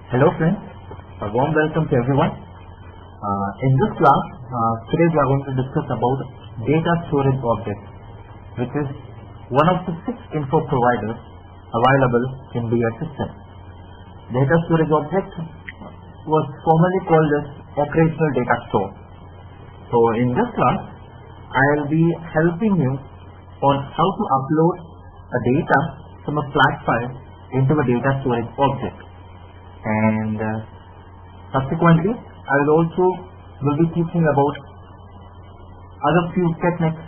Hello friends, a warm welcome to everyone. In this class, today we are going to discuss about data storage objects, which is one of the 6 info providers available in the system. Data storage object was formerly called as operational data store. So in this class, I will be helping you on how to upload a data from a flat file into a data storage object. And subsequently, I will also be teaching about other few techniques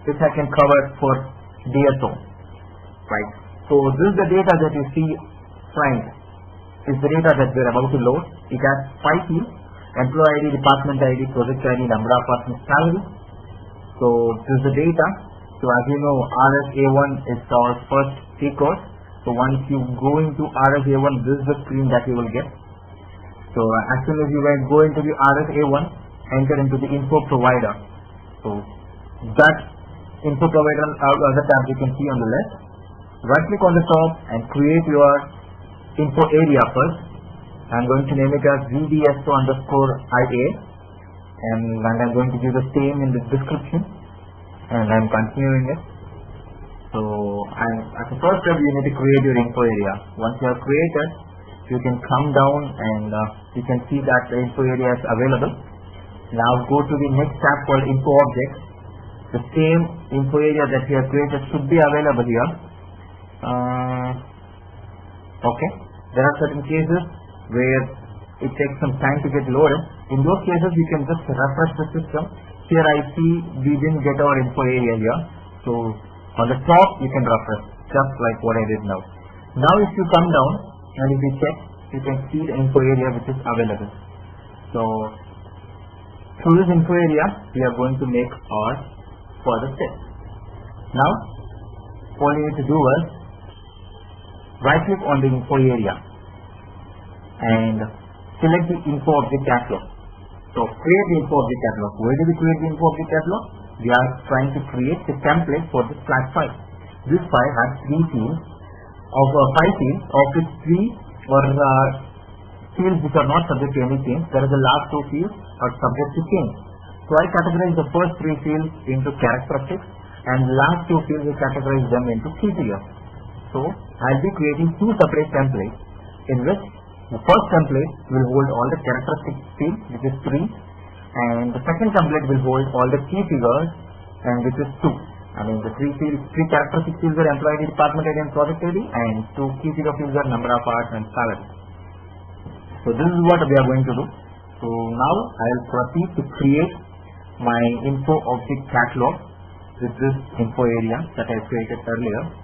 which I can cover for DSO. Right. So this is the data that you see, friend. Is the data that we are about to load. It has 5 fields: employee ID, department ID, project ID, number of hours, and salary. So this is the data. So as you know, RSA1 is our first C code. So once you go into RSA1, this is the screen that you will get. So as soon as you go into the RSA1, enter into the info provider. So that info provider other tab you can see on the left. Right click on the top and create your info area first. I'm going to name it as VDSO_IA, and I'm going to give the same in the description, and I'm continuing it. So as a first step, you need to create your info area. Once you have created, you can come down and you can see that the info area is available. Now go to the next tab called info objects. The same info area that you have created should be available here. Okay, there are certain cases where it takes some time to get loaded. In those cases, you can just refresh the system. Here I see we didn't get our info area here. So on the top you can refresh, just like what I did now. Now if you come down and if you check, you can see the info area which is available. So through this info area, we are going to make our further steps. Now all you need to do is right click on the info area and select the info object catalog. So create the info object catalog. Where do we create the info object catalog? We are trying to create the template for this flat file. This file has 5 fields, of which 3 were fields which are not subject to any change. There is the last 2 fields are subject to change. So I categorize the first 3 fields into characteristics, and the last 2 fields I categorize them into key figures. So I'll be creating 2 separate templates, in which the first template will hold all the characteristics fields, which is 3, and the second template will hold all the key figures, and which is 2. I mean the 3 characteristic fields are employee ID, department ID, and project ID, and 2 key figure fields are number of hours and salary. So this is what we are going to do. So now I will proceed to create my info object catalog with this info area that I created earlier.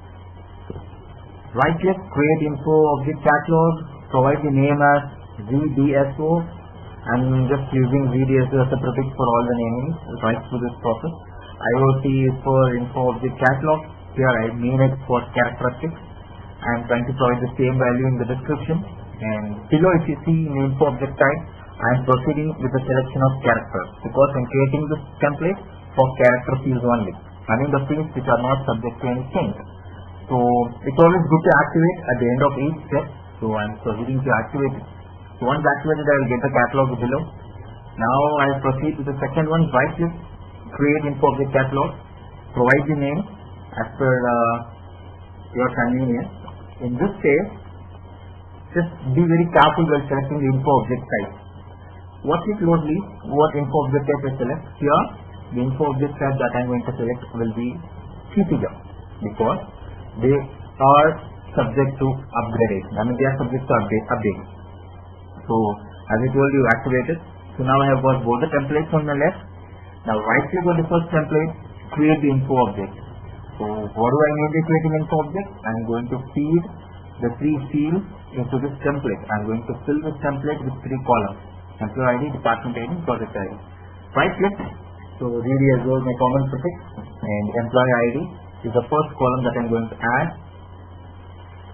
Right click, create info object catalog, provide the name as VDSO. I'm just using VDSO as a prefix for all the namings right through this process. IoT is for info object catalog. Here I mean it for characteristics. I'm trying to provide the same value in the description. And below, if you see in the info object type, I'm proceeding with the selection of characters because I'm creating this template for character fields only. I mean the fields which are not subject to any change. So it's always good to activate at the end of each step. So I'm proceeding to activate it. So once activated, I will get the catalog below. Now I will proceed with the second one. Right click, create info object catalog, provide the name as per your convenience. In this case, just be very careful while selecting the info object type. What is closely what info object type I select? Here, the info object type that I am going to select will be key figure, because they are subject to upgradation. I mean they are subject to update. So as I told you, activated. So now I have got both the templates on the left. Now right click on the first template, create the info object. So what do I need to create an info object? I am going to feed the 3 fields into this template. I am going to fill this template with 3 columns: employee ID, department ID, project ID. Right click. So really as well my common prefix, and employee ID is the first column that I am going to add.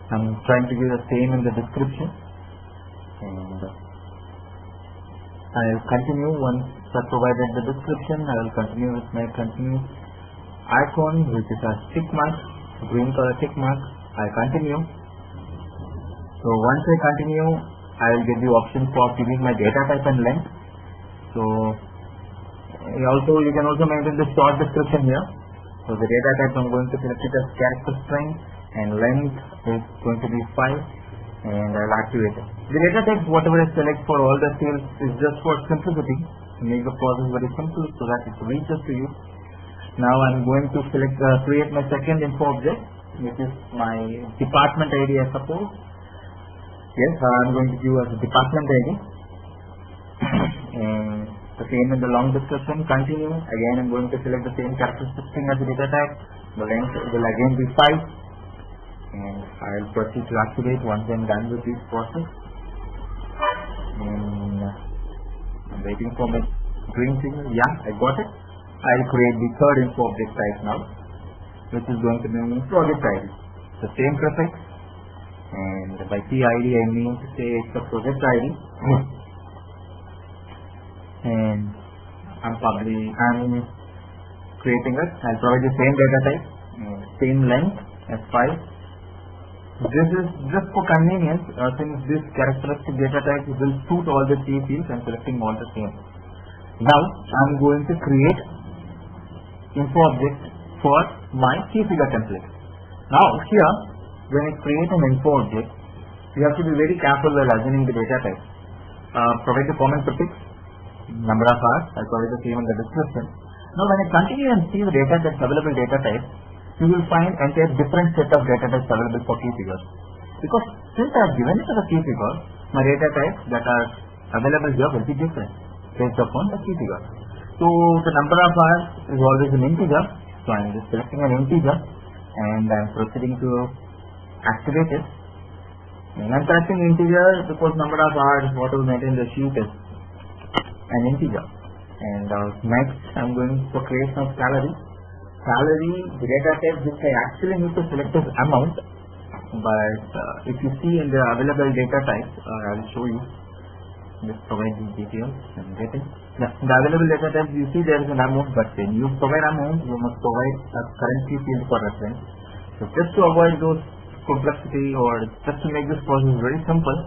I am trying to give the same in the description, and I will continue once I provided the description. I will continue with my continue icon, which is a tick mark, green color tick mark. I continue. So once I continue, I will get the option for giving my data type and length. So you can also maintain the short description here. So the data type I'm going to select it as character string, and length is going to be 5, and I'll activate it. The data type, whatever I select for all the fields, is just for simplicity, to make the process very simple so that it reaches to you. Now I'm going to create my second info object, which is my department ID, I suppose. Yes, I'm going to give as a department ID. And the same in the long description. Continue. Again, I'm going to select the same characteristic string as the data type. The length will again be 5. And I'll proceed to activate once I'm done with this process. And I'm waiting for my green signal. Yeah, I got it. I'll create the third info object type now, which is going to be project ID. The same prefix, and by PID I mean to say it's the project ID. And I'm creating it. I'll provide the same data type, same length as 5. This is just for convenience, since this characteristic data type will suit all the 3 fields. I'm selecting all the same. Now I'm going to create info object for my key figure template. Now here, when I create an info object, you have to be very careful while assigning the data type. Provide the comment prefix, number of hours. I'll provide the same in the description. Now when I continue and see the data that's available data type, you will find entire different set of data types available for key figures. Because since I have given it as a key figure, my data types that are available here will be different based upon the key figure. So the number of hours is always an integer. So I am just selecting an integer and I am proceeding to activate it. And I am selecting integer because number of hours what will maintain the sheet is an integer. And next I am going for creation of salary. Salary, the data type which I actually need to select is amount. But if you see in the available data type, I will show you. Just provide the details and get it. The available data type, you see there is an amount, but when you provide amount, you must provide a currency field for reference. So just to avoid those complexity, or just to make this process very simple,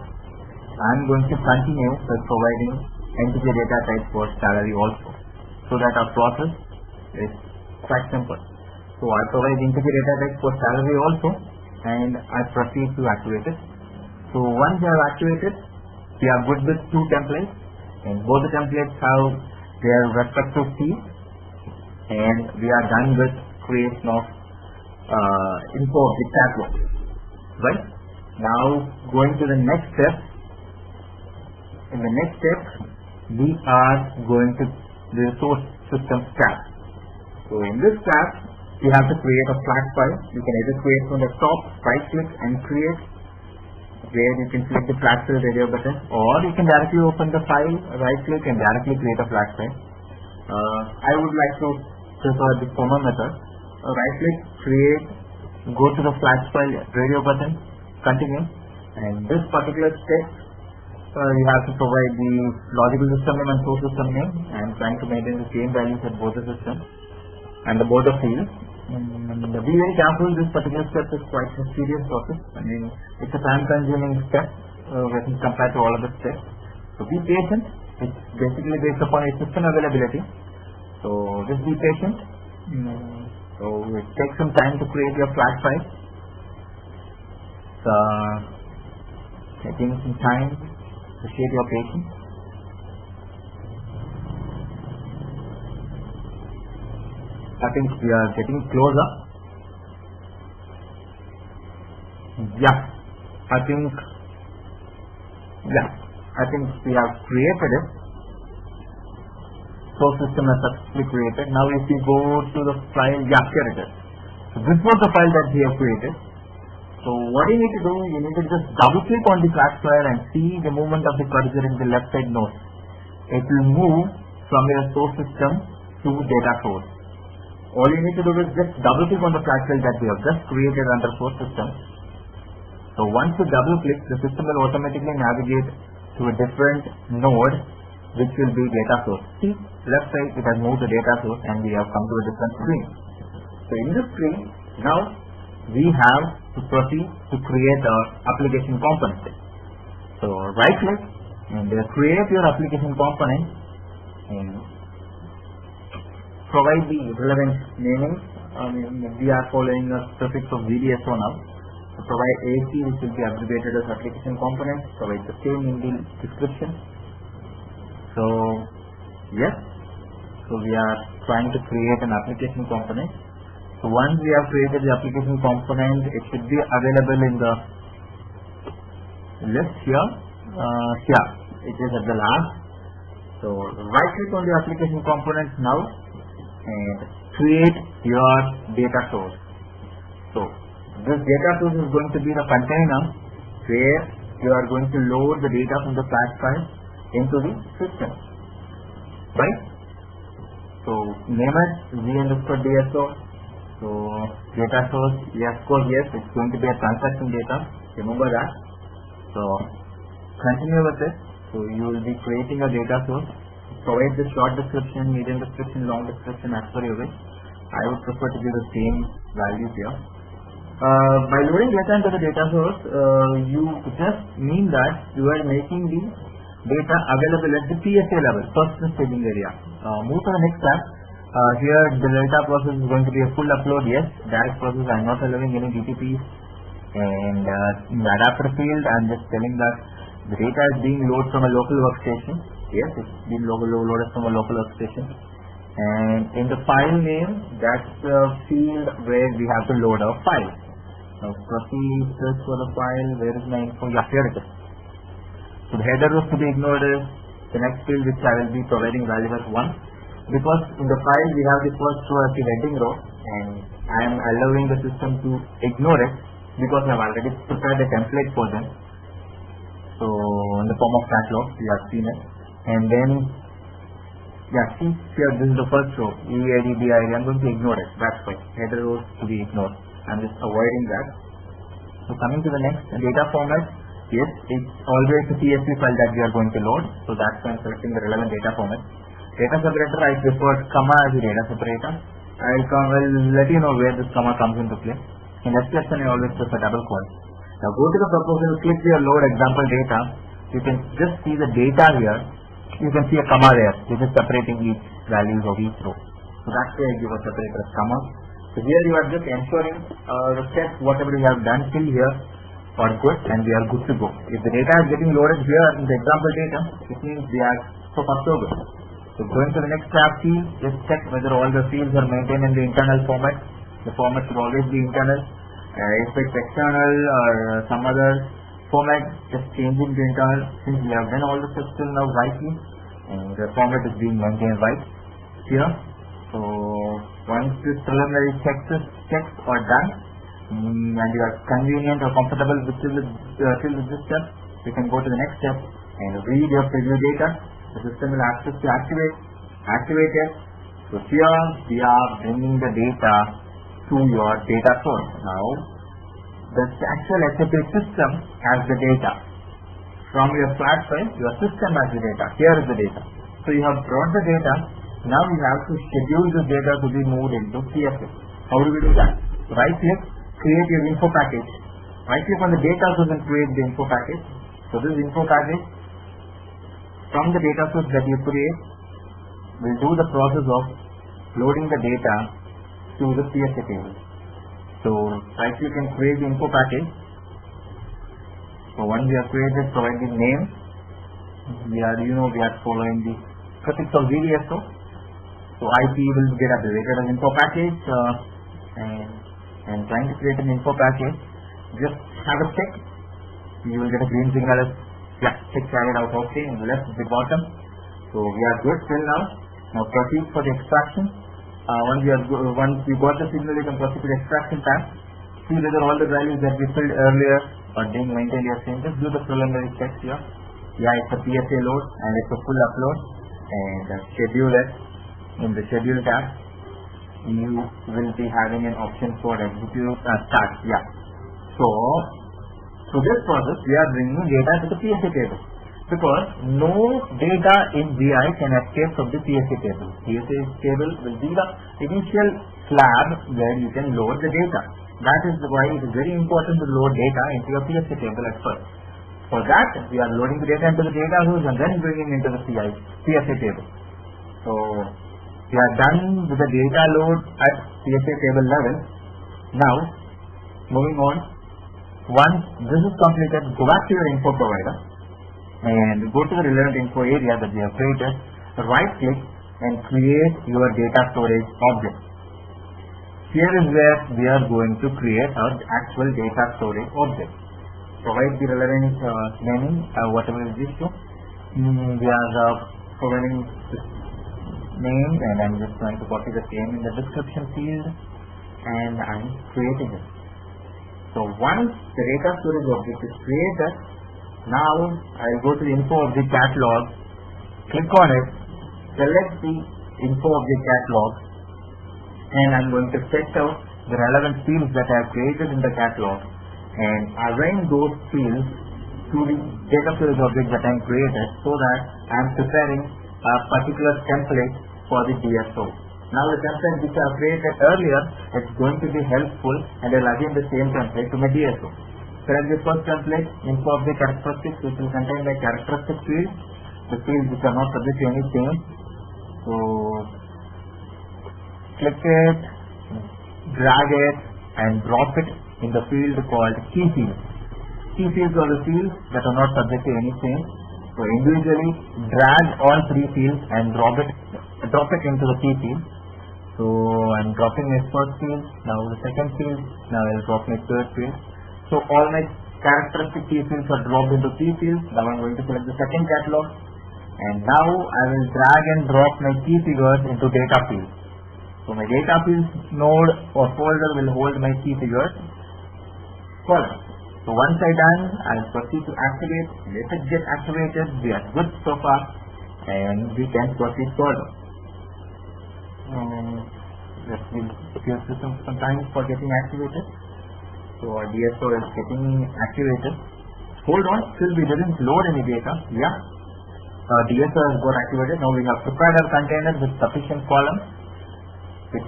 I am going to continue by providing integer data type for salary also, so that our process is quite simple. So I provide integer data type for salary also, and I proceed to activate it. So once I have activated, we are good with 2 templates, and both the templates have their respective fields, and we are done with creation of info object tableau. Right? Now going to the next step. In the next step, we are going to the resource systems tab. So in this tab, you have to create a flat file. You can either create from the top, right click and create, where you can select the flat file radio button, or you can directly open the file, right click and directly create a flat file. I would like to prefer the former method. Right click, create, go to the flat file radio button, continue, and this particular step you have to provide the logical system name and source system name. I am trying to maintain the same values at both the systems and the both the fields. And be very careful, this particular step is quite a serious process. I mean, it's a time consuming step when compared to all other steps. So be patient. It's basically based upon your system availability. So just be patient. So it takes some time to create your flat file. So taking some time, appreciate your patience. I think we are getting closer. Yeah, I think we have created it. Source system has successfully created. Now if we go to the file, yeah, here it is. So this was the file that we have created. So what you need to do, you need to just double click on the flat file and see the movement of the cursor in the left side node. It will move from your source system to data source. All you need to do is just double click on the flat file that we have just created under source system. So once you double click, the system will automatically navigate to a different node, which will be data source. See, left side it has moved to data source and we have come to a different screen. So in this screen, now we have to proceed to create our application component. So right click and create your application component and provide the relevant naming. We are following a prefix of DSO now. So provide AC, which will be abbreviated as application component. Provide the same in the description. So yes, so we are trying to create an application component. So once we have created the application component, it should be available in the list here. Here it is at the last. So right click on the application component now and create your data source. So this data source is going to be the container where you are going to load the data from the flash file into the system, right? So name it z_DSO. So data source, yes, of course, yes, it's going to be a transaction data. Remember that. So continue with it. So you will be creating a data source. Provide the short description, medium description, long description as per your wish. I would prefer to give the same values here. By loading data into the data source, you just mean that you are making the data available at the PSA level, personal staging area. Move to the next step. Here the data process is going to be a full upload. Yes, direct process. I am not allowing any DTPs. And in the adapter field, I am just telling that the data is being loaded from a local workstation. Yes, it's being loaded from a local workstation. And in the file name, that's the field where we have to load our file. Now proceed, search for the file. Where is my info? Yeah, here it is. So the header rows to be ignored is the next field, which I will be providing value as 1. Because in the file we have the first row as the heading row, and I am allowing the system to ignore it because I have already prepared a template for them. So in the form of catalog, we have seen it. And then, yeah, see here, this is the first row, EADBID. I'm going to ignore it. That's why header rows to be ignored. I'm just avoiding that. So coming to the next data format, yes, it's always a CSV file that we are going to load. So that's why I'm selecting the relevant data format. Data separator, I prefer comma as a data separator. I'll let you know where this comma comes into play. In SPSS, I always prefer double quotes. Now go to the proposal, click your load example data. You can just see the data here. You can see a comma there, which is separating each values of each row. So that's why I give a separator as comma. So here you are just ensuring the steps, whatever you have done till here are good, and we are good to go. If the data is getting loaded here in the example data, it means we are so far so good. So going to the next tab field, just check whether all the fields are maintained in the internal format. The format should always be internal. If it's external or some other format, just changing to internal. Since we have done all the steps till now rightly, and the format is being maintained right here. So once this preliminary checks are done, and you are convenient or comfortable with this step, you can go to the next step and read your preview data. The system will access to activate it. So here we are bringing the data to your data source. Now the actual SAP system has the data. From your flat file, your system has the data. Here is the data. So you have brought the data. Now you have to schedule this data to be moved into CSV. How do we do that? Right click, create your info package. Right click on the data source and create the info package. So this info package from the data source that you create will do the process of loading the data to the CSV table. So right click and create the info package. So once we have created, provide the name. We are following the prefix of DSO. So IP will get abbreviated as info package, and trying to create an info package, just have a check. You will get a green signal as check carried out okay in the left at the bottom. So we are good till now. Now proceed for the extraction. Once you got the signal, you can proceed to the extraction tab. See whether all the values that we filled earlier are being maintained here. Just do the preliminary checks here. Yeah, it's a PSA load and it's a full upload, and schedule it. In the schedule tab, you will be having an option for execute start. Yeah. So through this process, we are bringing data to the PSA table, because no data in BI can escape from the PSA table. PSA table will be the initial slab where you can load the data. That is why it is very important to load data into your PSA table at first. For that, we are loading the data into the data source and then bringing into the PSA table. So we are done with the data load at PSA table level. Now, moving on. Once this is completed, go back to your info provider and go to the relevant info area that we have created. Right click and create your data storage object. Here is where we are going to create our actual data storage object. Provide the relevant naming, whatever is this. We are providing this name, and I'm just going to copy the same in the description field, and I'm creating it. So once the data storage object is created, now I'll go to the info object catalog, click on it, select the info object catalog, and I'm going to set out the relevant fields that I have created in the catalog and arrange those fields to the data storage object that I created, so that I'm preparing a particular template for the DSO. Now the template which I have created earlier, it's going to be helpful, and I'll again the same template to my DSO. Select the first template, info object characteristics, which will contain the characteristic fields, the fields which are not subject to any change. So click it, drag it, and drop it in the field called key fields. Key fields are the fields that are not subject to any change. So individually drag all three fields and drop it into the key field. So I'm dropping my first field, now the second field, now I'll drop my third field. So all my characteristic key fields are dropped into key fields. Now I'm going to select the second catalog, and now I will drag and drop my key figures into data fields. So my data fields node or folder will hold my key figures column. So once I done, I'll proceed to activate. Let it get activated. We are good so far, and we can proceed further. Let's give system some time for getting activated. So our DSO is getting activated. Hold on, still we didn't load any data. Yeah, our DSO has got activated. Now we have prepared our container with sufficient columns, with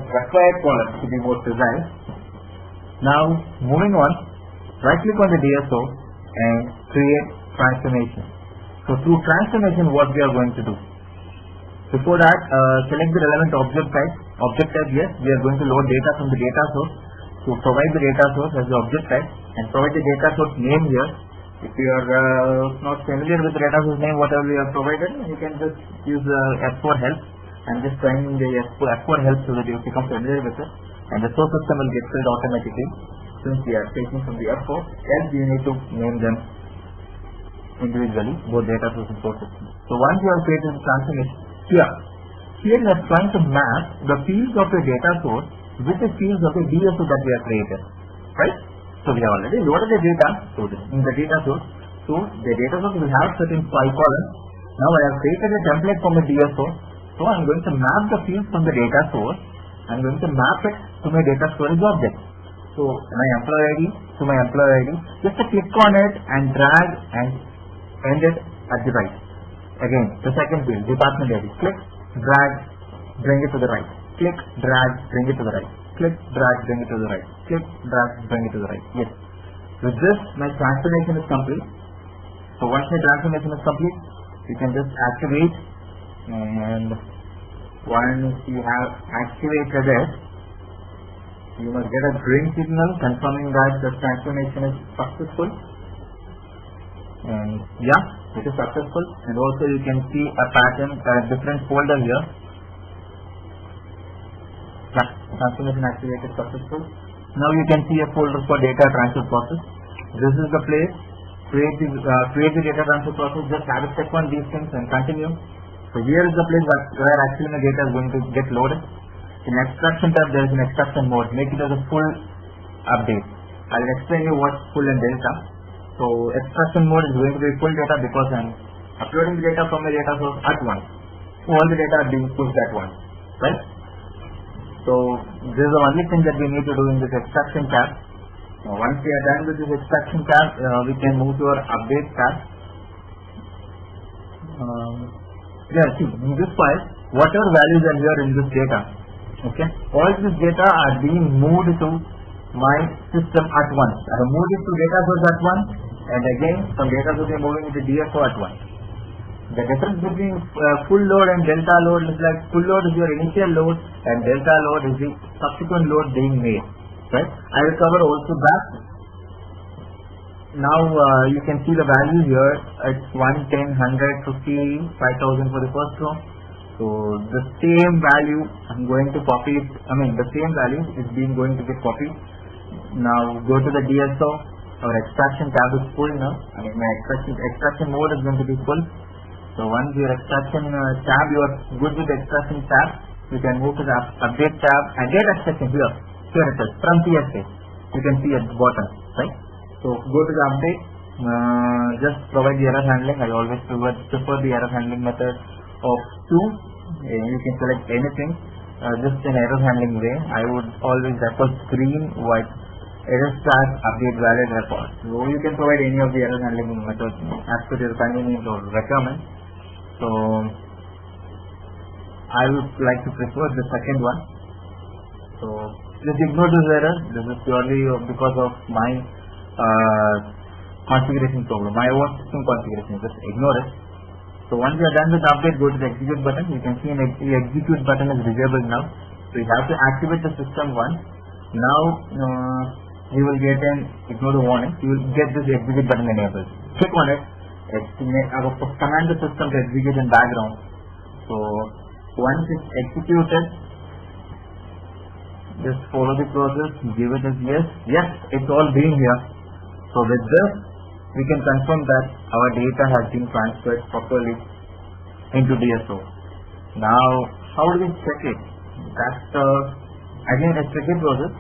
required columns to be more precise. Now moving on, right click on the DSO and create transformation. So through transformation, what we are going to do? Before that, select the relevant object type. Object type, yes, we are going to load data from the data source. So provide the data source as the object type and provide the data source name here. If you are not familiar with the data source name, whatever we have provided, you can just use F4 help and just find the F4 help so that you become familiar with it. And the source system will get filled automatically since we are taking from the F4. Else you need to name them individually, both data source and source system. So once you have created the transformation, here we are trying to map the fields of the data source with the fields of the DSO that we have created, right? So we have already loaded the data in the data source. So the data source will have certain 5 columns. Now I have created a template from the DSO. So I am going to map the fields from the data source. I am going to map it to my data storage object. So my employee ID to my employee ID. Just to click on it and drag and end it at the right. Again, the second field, department ID. Click, drag, bring it to the right. Click, drag, bring it to the right. Click, drag, bring it to the right. Click, drag, bring it to the right. Yes. With this, my transformation is complete. So once my transformation is complete, you can just activate, and once you have activated it, you must get a green signal confirming that the transformation is successful. And yeah, it is successful. And also you can see a pattern, a different folder here. Transformation activated successful. Now you can see a folder for data transfer process. This is the place. Create the data transfer process. Just have a check on these things and continue. So here is the place where actually the data is going to get loaded. In extraction tab, there is an extraction mode. Make it as a full update. I will explain you what's full and delta. So extraction mode is going to be full data because I am uploading the data from the data source at once. So all the data are being pushed at once, right? So this is the only thing that we need to do in this extraction tab. Now, once we are done with this extraction tab, we can move to our update tab. See, in this file, whatever values are here in this data, okay, all this data are being moved to my system at once. I have moved it to data source at once, and again from data source I am moving it to DSO at once. The difference between full load and delta load is like full load is your initial load and delta load is the subsequent load being made. Right? I will cover also that. Now you can see the value here. It's 1, 10, 100, 50, 5,000 for the first row. So the same value I'm going to copy it. The same value is going to get copied. Now go to the DSO. Our extraction tab is full now. My extraction mode is going to be full. So once your extraction tab, you are good with the extraction tab, you can move to the update tab and get extraction here. Here it is from TSA. You can see at the bottom, right? So go to the update. Just provide the error handling. I always prefer the error handling method of 2. You can select anything, just in error handling way. I would always refer green, white, error stack, update valid record. So you can provide any of the error handling methods as per your convenience or requirement. So I would like to prefer the second one. So just ignore this error. This is purely because of my configuration problem, my own system configuration. Just ignore it. So once you are done with the update, go to the execute button. You can see the execute button is disabled now. So you have to activate the system once. Now you will get ignore the warning. You will get this execute button enabled. Click on it. I will command the system to execute in background. So once it's executed, just follow the process. Give it as yes. Yes, it's all being here. So with this, we can confirm that our data has been transferred properly into DSO. Now, how do we check it? That's again a tricky process.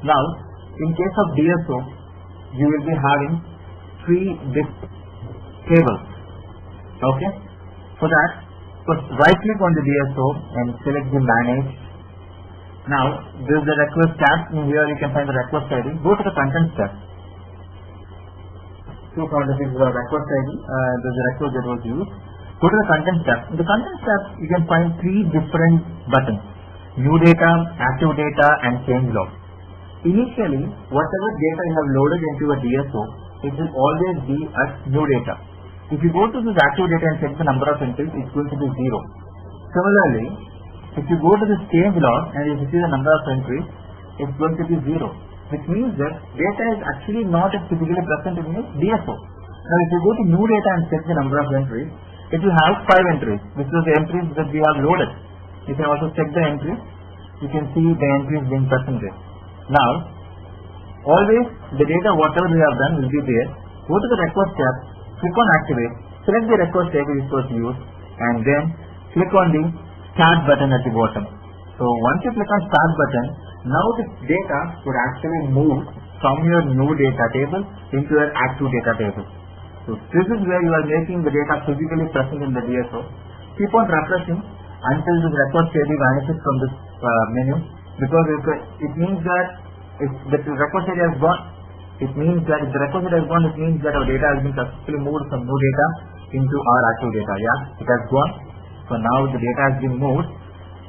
Now, in case of DSO, you will be having 3 disk tables. Okay? For that, first right click on the DSO and select the manage. Now, this is the request tab. In here you can find the request ID. Go to the contents tab. This is the request ID. This is the request that was used. Go to the contents tab. In the contents tab, you can find 3 different buttons: new data, active data, and change log. Initially, whatever data you have loaded into a DSO, it will always be as new data. If you go to this active data and check the number of entries, it's going to be 0. Similarly, if you go to this change log and you see the number of entries, it's going to be 0. Which means that data is actually not typically present in the DSO. Now if you go to new data and check the number of entries, it will have 5 entries, which is the entries that we have loaded. You can also check the entries. You can see the entries being presented. Now, always the data whatever we have done will be there. Go to the request tab, click on activate, select the request type which was used, and then click on the start button at the bottom. So once you click on start button, now the data would actually move from your new data table into your active data table. So this is where you are making the data physically present in the DSO. Keep on refreshing until this record table vanishes from this menu, because it means that if the record area has gone, it means that if the record area has gone, it means that our data has been successfully moved from new data into our active data. Yeah, it has gone. So now the data has been moved.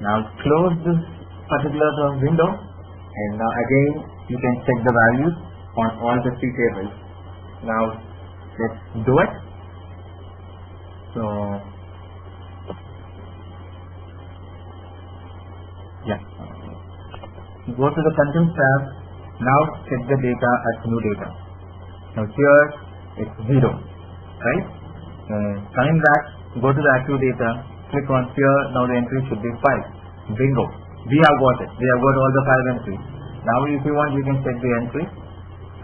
Now close this particular window, and now again you can check the values on all the 3 tables. Now let's do it. So yeah, go to the contents tab. Now check the data as new data. Now here it's 0, right? Coming back, go to the active data, click on here. Now the entry should be 5. Bingo. We have got it. We have got all the 5 entries. Now if you want, you can check the entries.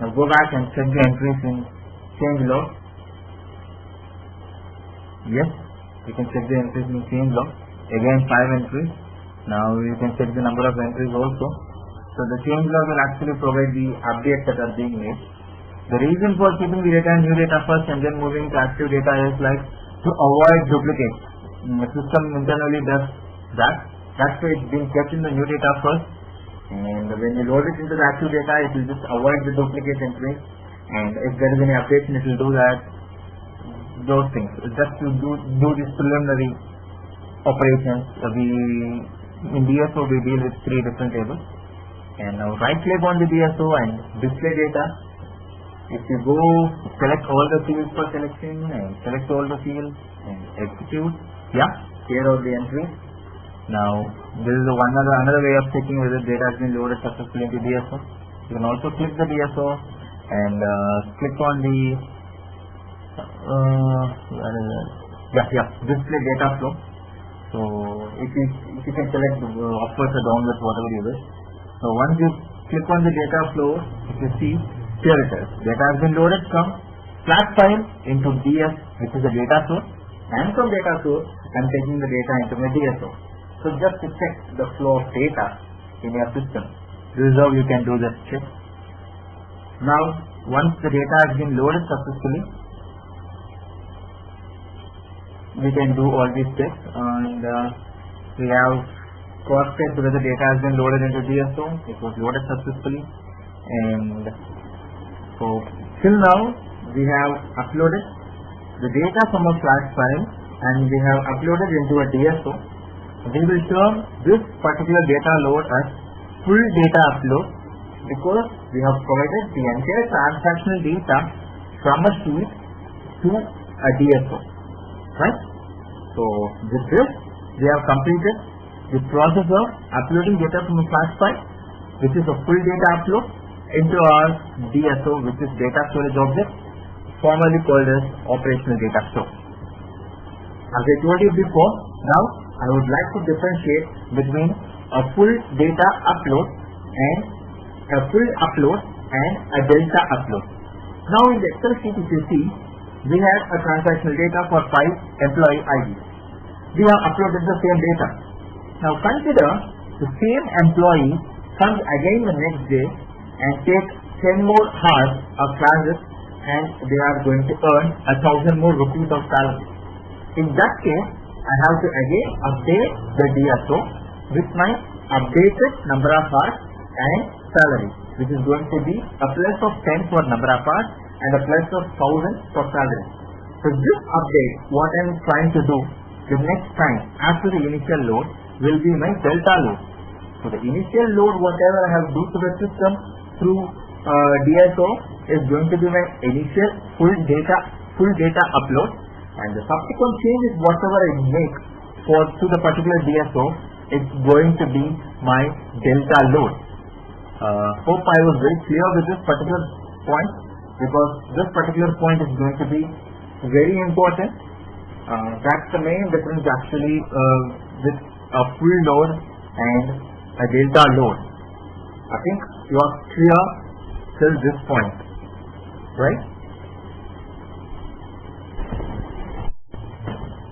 Now go back and check the entries in change log. Yes, you can check the entries in change log. Again 5 entries. Now you can check the number of entries also. So the change log will actually provide the updates that are being made. The reason for keeping the data and new data first and then moving to active data is like to avoid duplicates. The system internally does that. That's why it's being kept in the new data first, and when you load it into the active data, it will just avoid the duplicate entries, and if there is any updation, it will do that, those things. Just to do these preliminary operations, in DSO we deal with 3 different tables. And now right click on the DSO and display data. If you go select all the fields for selection and select all the fields and execute, clear out the entry. Now this is another way of checking whether data has been loaded successfully into DSO. You can also click the DSO and click on the display data flow. So if you can select upwards or downwards, whatever you wish. So once you click on the data flow, if you see, here it is. Data has been loaded from flat file into DS, which is the data source, and from data source I'm taking the data into my DSO. So just to check the flow of data in your system, this is how you can do this check. Now once the data has been loaded successfully, we can do all these checks, and we have cross-checked whether the data has been loaded into DSO. It was loaded successfully, and so till now we have uploaded the data from a flat file and we have uploaded into a DSO. We will term this particular data load as full data upload because we have provided the entire transactional data from a sheet to a DSO. Right? So with this we have completed the process of uploading data from a flat file, which is a full data upload, into our DSO, which is data storage object, formerly called as operational data store. As I told you before, now I would like to differentiate between a full data upload and a full upload and a delta upload. Now in the Excel sheet, if you see, we have a transactional data for 5 employee IDs. We have uploaded the same data. Now consider the same employee comes again the next day and take 10 more hours of classes and they are going to earn 1,000 more rupees of salary. In that case, I have to again update the DSO with my updated number of hours and salary, which is going to be a plus of 10 for number of hours and a plus of 1,000 for salary. So this update, what I am trying to do the next time after the initial load will be my delta load. So the initial load, whatever I have do to the system through DSO, is going to be my initial full data upload, and the subsequent changes whatever I make to the particular DSO, it's going to be my delta load. Hope I was very clear with this particular point, because this particular point is going to be very important. That's the main difference actually with a full load and a delta load. I think you are clear till this point, right?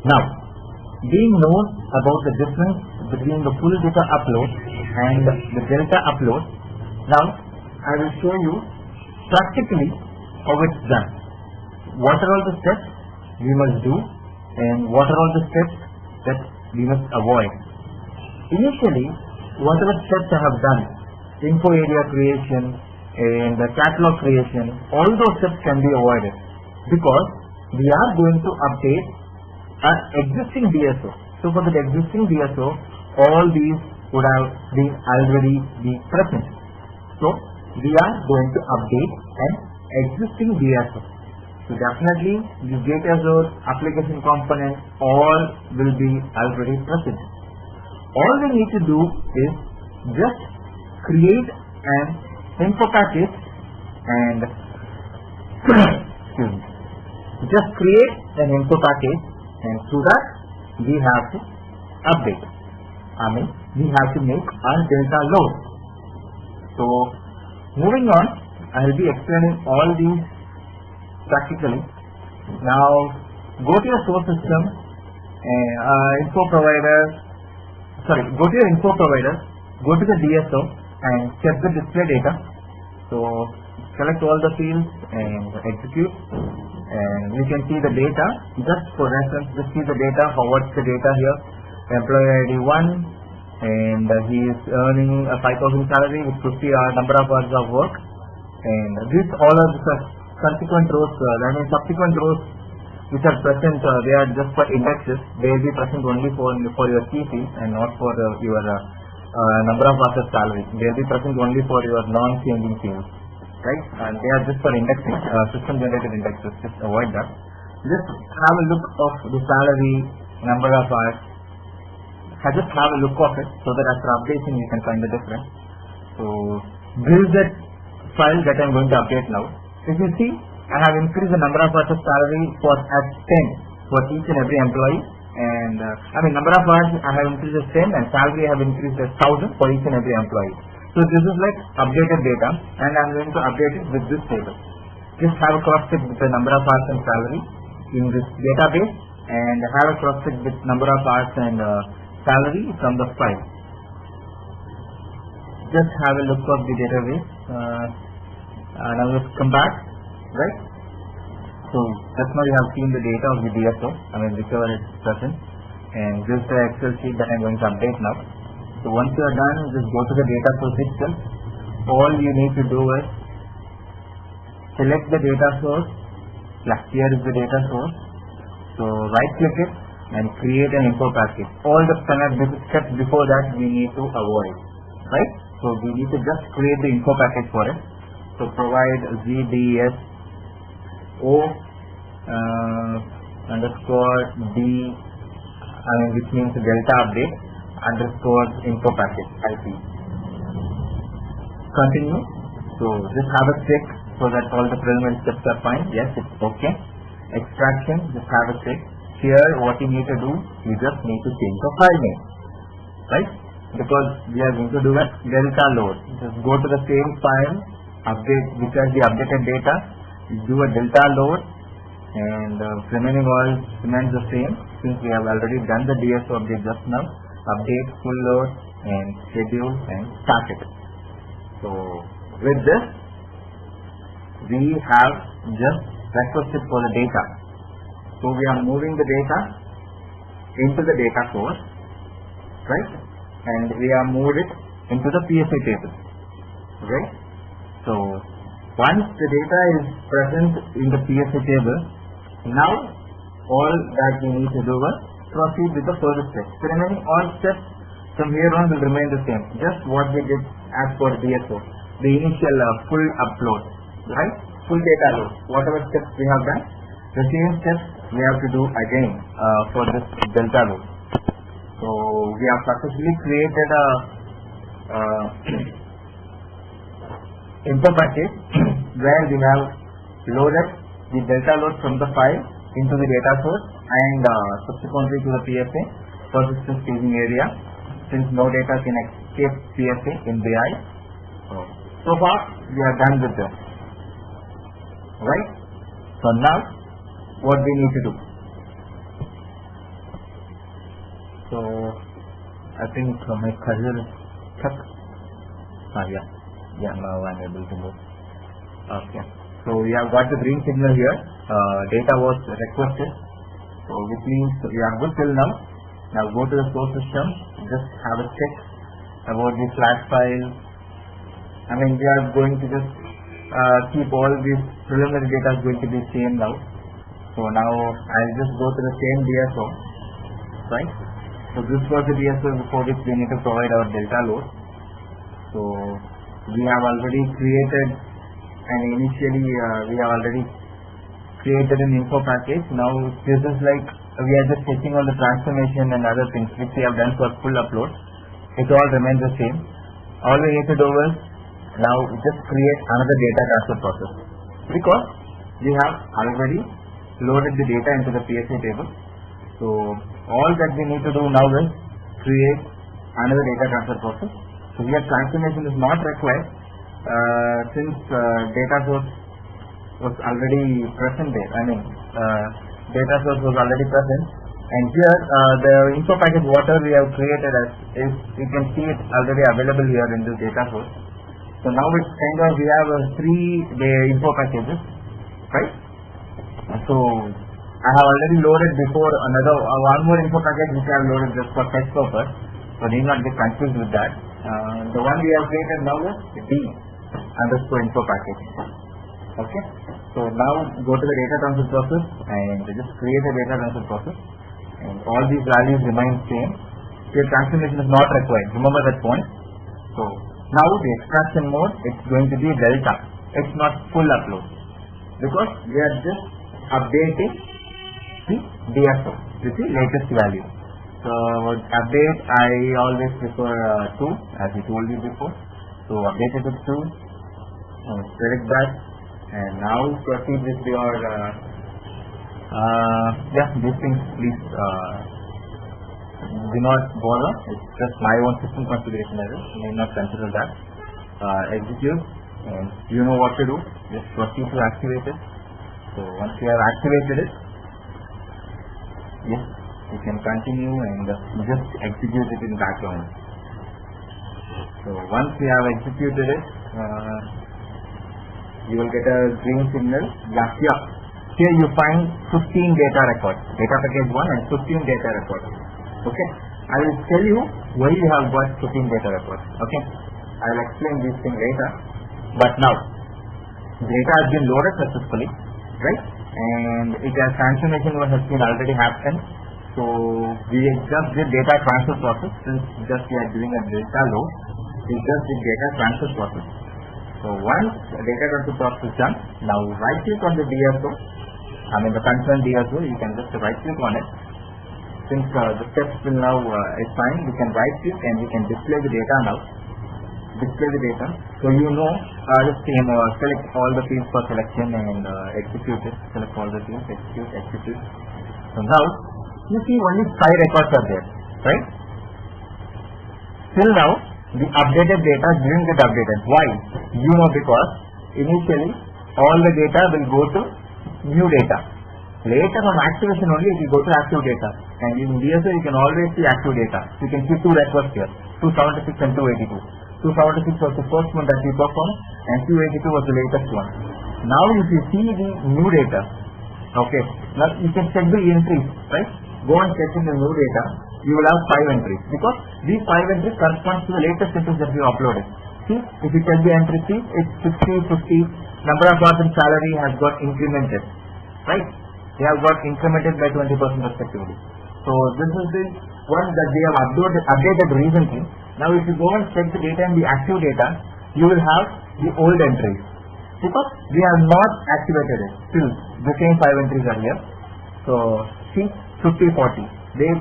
Now, being known about the difference between the full data upload and the delta upload, now I will show you practically how it's done. What are all the steps we must do and what are all the steps that we must avoid. Initially, whatever steps I have done, info area creation and the catalog creation, all those steps can be avoided because we are going to update our existing DSO. So for the existing DSO, all these would have been already be present. So we are going to update an existing DSO. So definitely the data source, application component, all will be already present. All we need to do is just create an info package and just create an info package, and through that we have to update. We have to make our delta load. So moving on, I will be explaining all these practically. Now go to your source system, info provider, go to your info provider, go to the DSO and check the display data. So select all the fields and execute, and you can see the data. Just for reference, just see the data. What's the data here? Employee ID 1, and he is earning a 5,000 salary with 50 number of hours of work. And these all are the subsequent rows, subsequent rows which are present, they are just for indexes. They will be present only for your key fields and not for your number of hours of salary. They will be present only for your non-changing fields, right? And they are just for indexing, system generated indexes. Just avoid that. Just have a look of the salary, number of hours. Just have a look of it so that after updating you can find the difference. So this is the file that I am going to update now. If you see, I have increased the number of hours of salary at 10 for each and every employee, and number of hours I have increased as 10 and salary I have increased as 1000 for each and every employee. So this is like updated data, and I am going to update it with this table. Just have a cross check with the number of hours and salary in this database, and have a cross check with number of hours and salary from the file. Just have a look of the database. Now let's come back, right? So just now you have seen the data of the DSO, whichever is present, and this is the Excel sheet that I am going to update now. So once you are done, just go to the data source itself. All you need to do is select the data source. Here is the data source. So right click it and create an info package. All the steps before that we need to avoid, right? So we need to just create the info package for it. So provide ZDSO underscore D, which means delta update underscore info package IP. Continue. So just have a check so that all the preliminary steps are fine. Yes, it's okay. Extraction, just have a check. Here what you need to do, you just need to change the file name, right? Because we are going to do a delta load. Just go to the same file, update which has the updated data, do a delta load, and remaining all remains the same since we have already done the DSO update just now. Update, full load, and schedule, and start it. So with this, we have just requested for the data. So we are moving the data into the data source, right? And we are moved it into the PSA table, right? So once the data is present in the PSA table, now all that we need to do is proceed with the further steps. The remaining all steps from here on will remain the same. Just what we did as for DSO, the initial full upload, right? Full data load. Whatever steps we have done, the same steps we have to do again for this delta load. So we have successfully created a info package where we have loaded the delta load from the file into the data source and subsequently to the PSA persistent staging area, since no data can escape PSA in BI. So far we are done with this, right? So now what we need to do? So I think my career is stuck. Now I'm able to move. Okay. So we have got the green signal here. Data was requested. So which means we are good till now. Now go to the source system. Just have a check about the flash file. We are going to just keep all these preliminary data is going to be same now. So now I'll just go to the same DSO, right? So this was the DSO before which we need to provide our delta load. So we have already created, and initially we have already created an info package. Now this is like we are just checking on the transformation and other things which we have done for full upload. It all remains the same. All we need to do is now just create another data transfer process, because we have already loaded the data into the PSA table. So all that we need to do now is create another data transfer process. So here transformation is not required since data source was already present there. Data source was already present, and here the info package whatever we have created as is, you can see it already available here in this data source. So now it's kind of we have 3 info packages, right? So I have already loaded before another one more info package which I have loaded just for test purpose. So need not get confused with that. The one we have created now is D underscore info package. Okay. So now go to the data transfer process and just create a data transfer process, and all these values remain same. Here transformation is not required. Remember that point. So now the extraction mode, it's going to be delta. It's not full upload because we are just updating the DSO with the latest value. So update, I always prefer 2 as I told you before. So update it with 2. Select that, and now proceed with your these things please do not bother. It's just my own system configuration error. You may not consider that. Execute, and you know what to do. Just proceed to activate it. So once you have activated it, yes, you can continue and just execute it in background. So once you have executed it, you will get a green signal. Yeah. Here you find 15 data records, data package 1 and 15 data records. Okay, I will tell you why you have got 15 data records. Okay, I will explain these things later. But now, data has been loaded successfully, right? And it has transformation has been already happened. So we just did data transfer process. Since just we are doing a data load, we just did data transfer process. So once the data transfer process is done, now right click on the DSO. The concerned DSO, you can just right click on it. Since the steps will now is fine, we can right click and we can display the data now. Display the data. So you know, just select all the fields for selection and execute it. Select all the fields, execute. So now you see only 5 records are there, right? Till now, the updated data didn't get updated. Why? You know, because initially all the data will go to new data. Later on activation only it will go to active data. And in DSO you can always see active data. You can see 2 records here, 276 and 282. 276 was the first one that we performed and 282 was the latest one. Now if you see the new data, okay, now you can check the entries, right? Go and check in the new data, you will have 5 entries because these 5 entries correspond to the latest entries that we uploaded. See, if you check the entry, see, it's 60, 50, number of hours and salary has got incremented, right? They have got incremented by 20% respectively. So this is the one that we have updated recently. Now if you go and check the data and the active data, you will have the old entries because we have not activated it. Still the same 5 entries are here. So see, 50, 40. They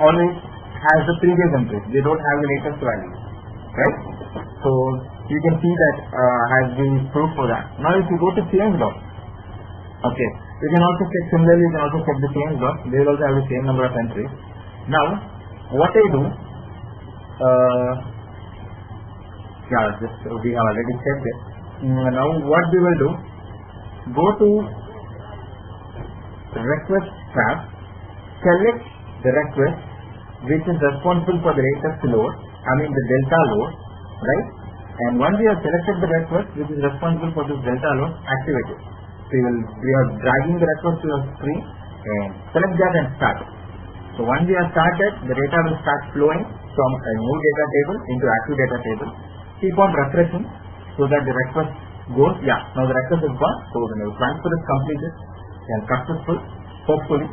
always has the previous entries. They don't have the latest value, right? So you can see that has been proof for that. Now if you go to change log, okay, you can also check similarly. You can also check the change log. They will also have the same number of entries. Now what I do, we have already checked it. Now what we will do, go to request tab, select the request which is responsible for the latest load, the delta load, right? And once we have selected the request which is responsible for this delta load, activate it. So we are dragging the request to your screen and select that and start. So once we have started, the data will start flowing from a new data table into active data table. Keep on refreshing so that the request goes. Now the request is gone. So the transfer is completed and successful, hopefully,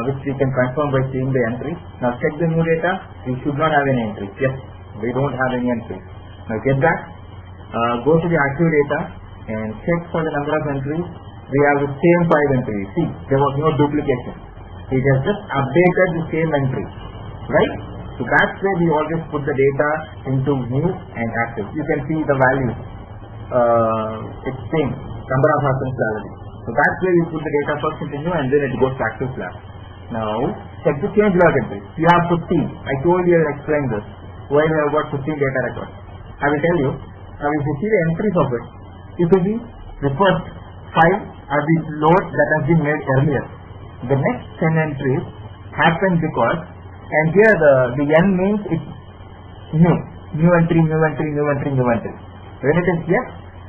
which we can confirm by seeing the entries. Now check the new data. We should not have any entries. Yes, we don't have any entries. Now get back, go to the active data and check for the number of entries. We have the same 5 entries. See, there was no duplication. It has just updated the same entry, right? So that's where we always put the data into new and active. You can see the values. It's same, number of hours and salary. So that's where you put the data first into new and then it goes to active slab. Now check the change log entries. You have 15. I told you and explained this. Why we have got 15 data records. I will tell you. Now if you see the entries of it, you can see the first 5 are the load that has been made earlier. The next 10 entries happen because, and here the N means it's new entry. When it is yes,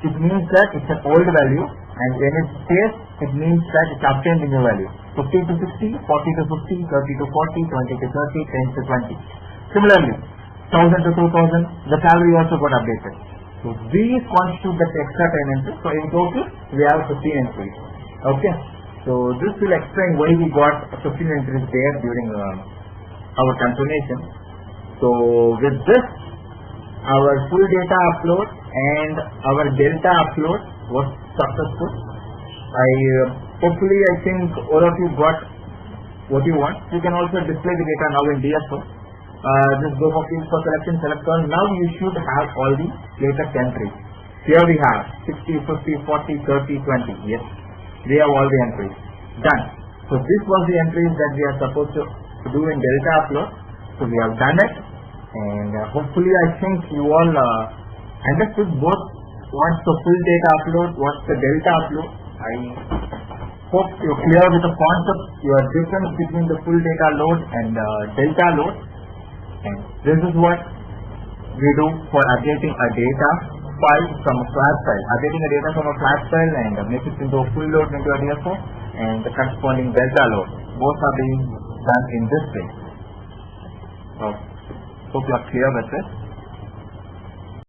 it means that it's an old value, and when it stays, it means that it's obtained the new value. 50 to 60, 40 to 50, 30 to 40, 20 to 30, 10 to 20. Similarly, 1000 to 2000, the salary also got updated. So these constitute the extra 10 entries. So in total, we have 15 entries. Okay. So this will explain why we got 15 entries there during our confirmation. So with this, our full data upload and our delta upload was successful. Hopefully I think all of you got what you want. You can also display the data now in DSO. Just go for field for selection, select all. Now you should have all the latest entries. Here we have 60, 50, 40, 30, 20. Yes, we have all the entries done. So this was the entries that we are supposed to do in delta upload. So we have done it, and hopefully I think you all understood both what's the full data upload, what's the delta upload. I hope you're clear with the concept, your difference between the full data load and delta load. And this is what we do for updating a data file from a flat file. Updating a data from a flat file and make it into a full load into a DSO, and the corresponding delta load. Both are being done in this way. So hope you are clear with this.